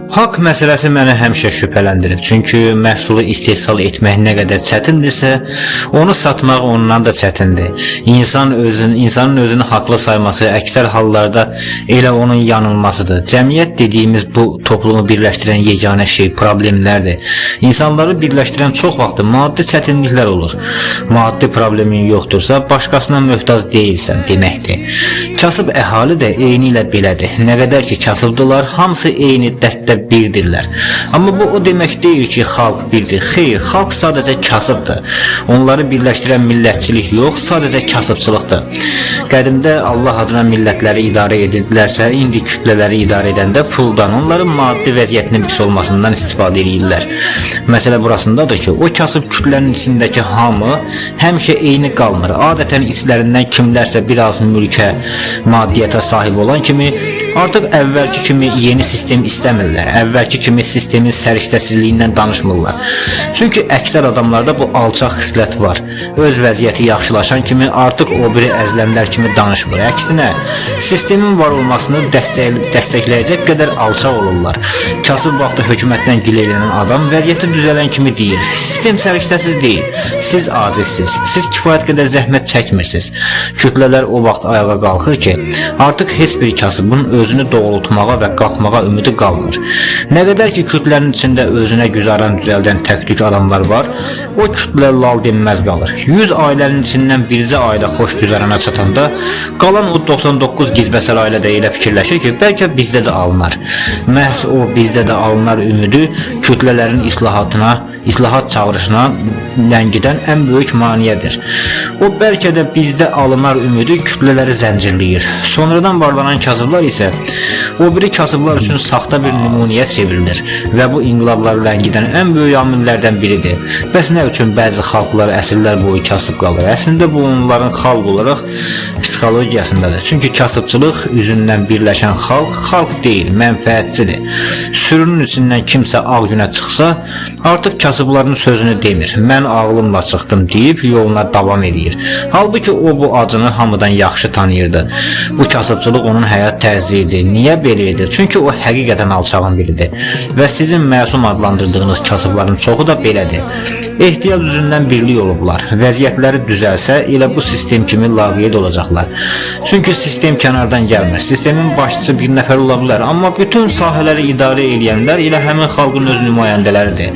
Haqq məsələsi məni həmişə şübhələndirib. Çünki məhsulu istehsal etmək nə qədər çətindirsə, onu satmaq ondan da çətindir. İnsanın özünü haqlı sayması əksər hallarda elə onun yanılmasıdır. Cəmiyyət dediyimiz bu toplumu birləşdirən yeganə şey problemlərdir. İnsanları birləşdirən çox vaxt maddi çətinliklər olur. Maddi problemin yoxdursa, başqasına möhtac deyilsən deməkdir. Kasıb əhali də eyni ilə belədir. Nə qədər ki kasıbdılar, hamısı eyni dərddə birdirlər. Amma bu o demək deyil ki, xalq birdir. Xeyr, xalq sadəcə kasıbdır. Onları birləşdirən millətçilik yox, sadəcə kasıbçılıqdır. Qədimdə Allah adına millətləri idarə edildilərsə, indi kütlələri idarə edəndə puldan, onların maddi vəziyyətinin pis olmasından istifadə edirlər. Məsələ burasındadır ki, o kasıb kütlənin içindəki hamı həmişə eyni qalmır. Adətən içlərindən kimlərsə biraz mülkə, maddiyyata sahib olan kimi artıq əvvəlki kimi yeni sistem istəmirlər. Əvvəlki kimi sistemin səriştəsizliyindən danışmırlar. Çünki əksər adamlarda bu alçaq xislət var. Öz vəziyyəti yaxşılaşan kimi artıq o biri əzlənlər kimi danışmır. Əksinə, sistemin var olmasını dəstəkləyəcək qədər alçaq olurlar. Kasıb vaxtı hökumətdən gileylənən adam vəziyyəti düzələn kimi deyir: sistem səriştəsiz deyil, siz acizsiz, siz kifayət qədər zəhmət çəkmirsiniz. Kütlələr o vaxt ayağa qalxır ki, artıq heç bir kasıbın özünü doğrultmağa və qalxmağa ümidi qalmır. Nə qədər ki kütlənin içində özünə güzaran düzəldən tək-tük adamlar var, o kütlə lal dinməz qalır. 100 ailənin içindən bircə ailə xoş güzarana çatanda, qalan o 99 gizbəsər ailə də elə fikirləşir ki, bəlkə bizdə də alınar. Məhz o bizdə də alınar ümidi kütlələrin islahat çağırışına ləngidən ən böyük maniyədir. O bəlkə də bizdə alınar ümidi kütlələri zəncirləyir. Sonradan varlanan kasıblar isə o biri kasıblar üçün saxta bir nümunəyə çevrilir və bu inqilabları ləngidən ən böyük amillərdən biridir. Bəs nə üçün bəzi xalqlar əsrlər boyu kasıb qalır? Əslində bu onların xalq olaraq psixologiyasındadır. Çünki kasıbçılıq üzündən birləşən xalq deyil, mənfəətçidir. Sürünün içindən kimsə ağ günə çıxsa, artıq kasıbların sözünü demir. Mən ağlımla çıxdım deyib yoluna davam edir. Halbuki o bu acını hamıdan yaxşı tanıyırdı. Bu kasıbçılıq onun həyat tərzidir. Niyə belə edir? Çünki o həqiqətən alçağın biridir. Və sizin məsum adlandırdığınız kasıbların çoxu da belədir. Ehtiyac üzündən birlik olublar. Vəziyyətləri düzəlsə, elə bu sistem kimi laqeyd olacaqlar. Çünki sistem kənardan gəlmir. Sistemin başçısı bir nəfər ola bilər, amma bütün sahələri idarə edənlər elə həmin xalqın öz nümayəndələridir.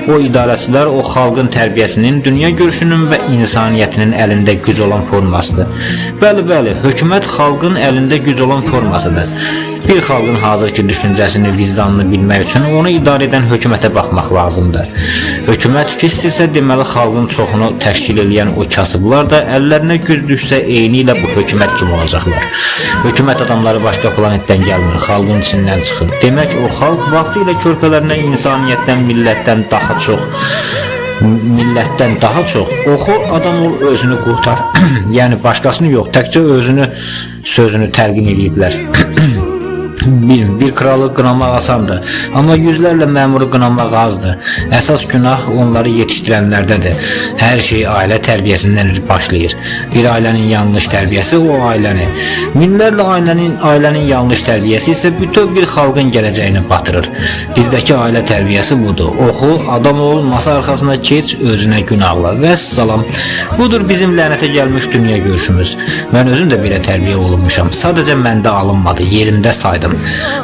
O idarəçilər o xalqın tərbiyəsinin, dünya görüşünün və insaniyyətinin əlində güc olan formasıdır. Bəli, hökumət xalqın əlində güc olan formasıdır. Bir xalqın hazırki düşüncəsini, vicdanını bilmək üçün onu idarə edən hökumətə baxmaq lazımdır. Hökumət pisdirsə, deməli xalqın çoxunu təşkil edən o kasıblar da əllərinə güc düşsə eyni ilə bu hökumət kimi olacaqlar. Hökumət adamları başqa planetdən gəlmir, xalqın içindən çıxır. Demək o xalq vaxtı ilə körpələrinə insaniyyətdən, millətdən daha çox oxu, adam ol, özünü qurtar. Yəni başqasını yox, təkcə özünü sözünü təlqin ediblər. Bir kralı qınamaq asandır, amma yüzlərlə məmuru qınamaq azdır. Əsas günah onları yetişdirənlərdədir. Hər şey ailə tərbiyəsindən başlayır. Bir ailənin yanlış tərbiyəsi o ailəni, minlərlə ailənin yanlış tərbiyəsi isə bütün bir xalqın gələcəyini batırır. Bizdəki ailə tərbiyəsi budur. Oxu, adam ol, masa arxasına keç, özünə günahla və salam. Budur bizim lənətə gəlmiş dünya görüşümüz. Mən özüm də belə tərbiyə olunmuşam. Sadəcə məndə alınmadı, yerimdə saydım.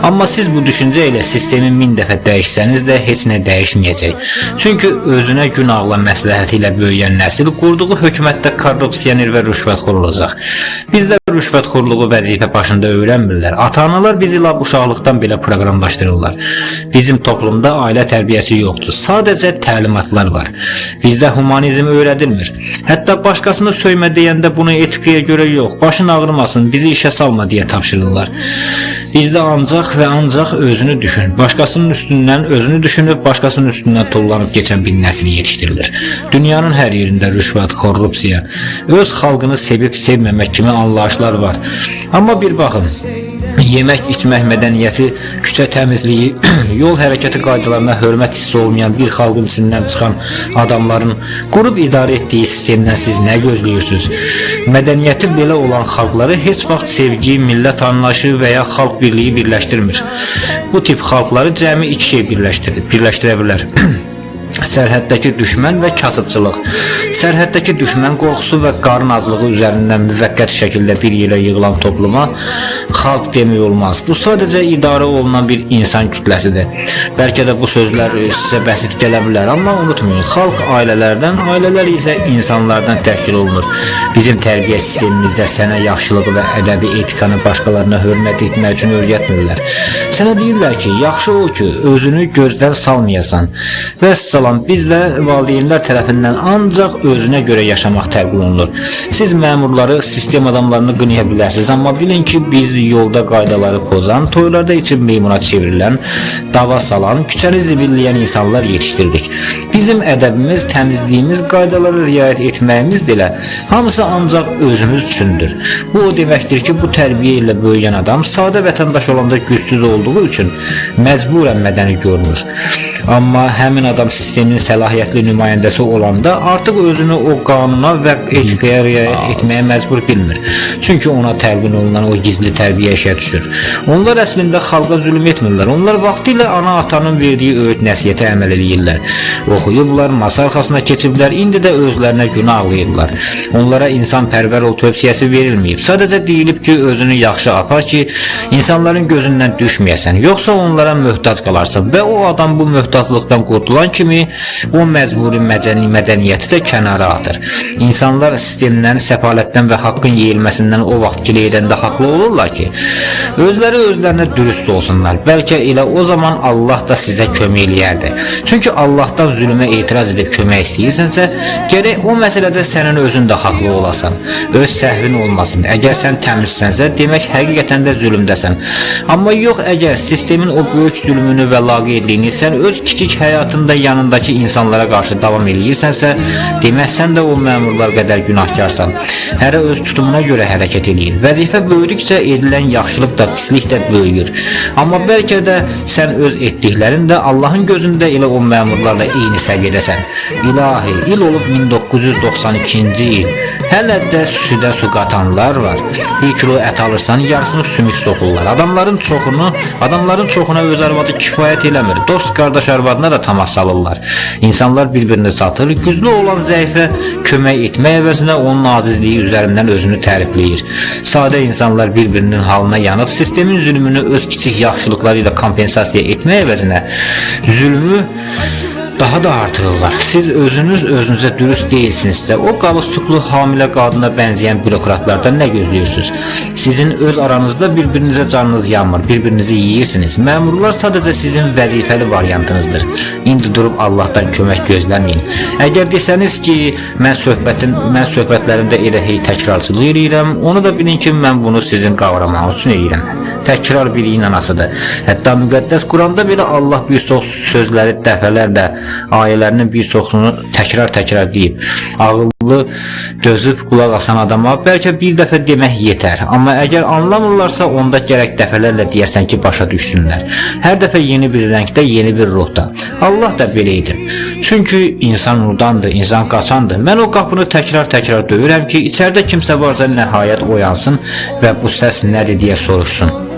Amma siz bu düşüncə ilə sistemi 1000 dəfə dəyişsəniz də heç nə dəyişməyəcək. Çünki özünə günahla məsləhəti ilə böyüyən nəsil qurduğu hökumətdə korrupsioner və rüşvətxor olacaq. Bizdə rüşvətxorluğu vəzifə başında öyrənmirlər. Ata-analar bizi lap uşaqlıqdan belə proqramlaşdırırlar. Bizim toplumda ailə tərbiyəsi yoxdur. Sadəcə təlimatlar var. Bizdə humanizm öyrədilmir. Hətta başqasını söymə deyəndə bunu etikaya görə yox, başın ağrımasın, bizi işə salma deyə tapşırırlar. Bizdə ancaq və ancaq özünü düşün. Başqasının üstündən özünü düşünüb, başqasının üstündən tullanıb keçən bir nəsil yetişdirilir. Dünyanın hər yerində rüşvət, korrupsiya, öz xalqını sevib sevməmək kimi anlayışlar var. Amma bir baxın, yemək, içmək mədəniyyəti, küçə təmizliyi, yol hərəkəti qaydalarına hörmət hissi olmayan bir xalqın içindən çıxan adamların qurub idarə etdiyi sistemdən siz nə gözləyirsiniz? Mədəniyyəti belə olan xalqları heç vaxt sevgi, millət anlayışı və ya xalq birliyi birləşdirmir. Bu tip xalqları cəmi iki şey birləşdirə bilər. Sərhəddəki düşmən və kasıbçılıq. Sərhəddəki düşmən qorxusu və qarın aclığı üzərindən müvəqqəti şəkildə bir yerə yığılan topluma xalq demək olmaz. Bu sadəcə idarə olunan bir insan kütləsidir. Bəlkə də bu sözlər sizə bəsit gələ bilər, amma unutmayın, xalq ailələrdən, ailələr isə insanlardan təşkil olunur. Bizim tərbiyə sistemimizdə sənə yaxşılığı və ədəbi etikanı başqalarına hörmət etmək üçün öyrətmirlər. Sənə deyirlər ki, yaxşı o ki, özünü gözdən salmayasan. Və salam, bizdə valideynlər tərəfindən ancaq özünə görə yaşamaq təqdim olunur. Siz məmurları, sistem adamlarını qınaya bilərsiniz, amma bilin ki, biz yolda qaydaları pozan, toylarda içib meymuna çevrilən, dava salan, küçəni zibilləyən insanlar yetişdirdik. Bizim ədəbimiz, təmizliyimiz, qaydalara riayət etməyimiz belə hamısı ancaq özümüz üçündür. Bu o deməkdir ki, bu tərbiyə ilə böyüyən adam sadə vətəndaş olanda gücsüz olduğu üçün məcburən mədəni görünür. Amma həmin adam sistemin səlahiyyətli nümayəndəsi olanda artıq özünü o qanuna və etikaya riayət etməyə məcbur bilmir. Çünki ona təlqin olunan o gizli tərbiyə işə düşür. Onlar əslində xalqa zülm etmirlər. Onlar vaxtilə ana-atanın verdiyi öğüt nəsiyyətə əməl edirlər. Oxuyublar, masa arxasına keçiblər, indi də özlərinə günah ağlayırlar. Onlara insanpərvər ol tövsiyəsi verilməyib. Sadəcə deyilib ki, özünü yaxşı apar ki, insanların gözündən düşməyəsən, yoxsa onlara möhtac qalarsan və o adam bu möhtaclıqdan qurtulan kimi o məcburi mədəniyyəti də kənara atır. İnsanlar sistemlərin səfalətdən və haqqın yeyilməsindən o vaxt kiləyəndə haqlı olurlar ki, özləri özlərinə dürüst olsunlar. Bəlkə elə o zaman Allah da sizə kömək eləyərdi. Çünki Allahdan zülmə etiraz edib kömək istəyirsənsə, gərək o məsələdə sənin özün də haqlı olasan. Öz səhvin olmasın. Əgər sən təmizsənsə, demək həqiqətən də zülmdəsən. Amma yox, əgər sistemin o böyük zülmünü və laqeydliyini sən öz kiçik həyatında yanındakı insanlara qarşı davam edirsənsə, demək sən də o məmurlar qədər günahkarsan. Hərə öz tutumuna görə hərəkət edir. Vəzifə böyüdükcə edilən yaxşılıq da, pislik də böyüyür. Amma bəlkə də sən öz etdiklərin də Allahın gözündə elə o məmurlarla eyni səviyyədəsən. İlahi, il olub 1992-ci il. Hələ də südə su qatanlar var. 1 kilo ət alırsan, yarısını sümük soxurlar. Adamların çoxuna öz arvadı kifayət eləmir. Dost qardaş arvadına da tamah salırlar. İnsanlar bir-birini satır, güclü olan zəifə kömək etmək əvəzinə onun acizliyi üzərindən özünü tərifləyir. Sadə insanlar bir-birinin halına yanıb, sistemin zülmünü öz kiçik yaxşılıqları ilə kompensasiya etmək əvəzinə zülmü daha da artırırlar. Siz özünüzə dürüst deyilsinizsə, o qalıstuklu hamilə qadına bənzəyən bürokratlardan nə gözləyirsiniz? Sizin öz aranızda bir-birinizə canınız yanmır, bir-birinizi yeyirsiniz. Məmurlar sadəcə sizin vəzifəli variantınızdır. İndi durub Allahdan kömək gözləməyin. Əgər desəniz ki, mən söhbətlərimdə elə hey təkrarçılıq edirəm, onu da bilin ki, mən bunu sizin qavramağınız üçün edirəm. Təkrar biri inanasıdır. Hətta müqəddəs Quranda belə Allah bir çox sözləri dəfələrlə ayələrinin bir çoxunu təkrar deyib. Ağıllı, dözüb qulaq asan adama bəlkə bir dəfə demək yetər. Amma əgər anlamırlarsa, onda gərək dəfələrlə deyəsən ki, başa düşsünlər. Hər dəfə yeni bir rəngdə, yeni bir ruhda. Allah da belə idi. Çünki insan nurdandır, insan qaçandır. Mən o qapını təkrar döyürəm ki, içəridə kimsə varsa nəhayət oyansın və bu səs nədir deyə soruşsun.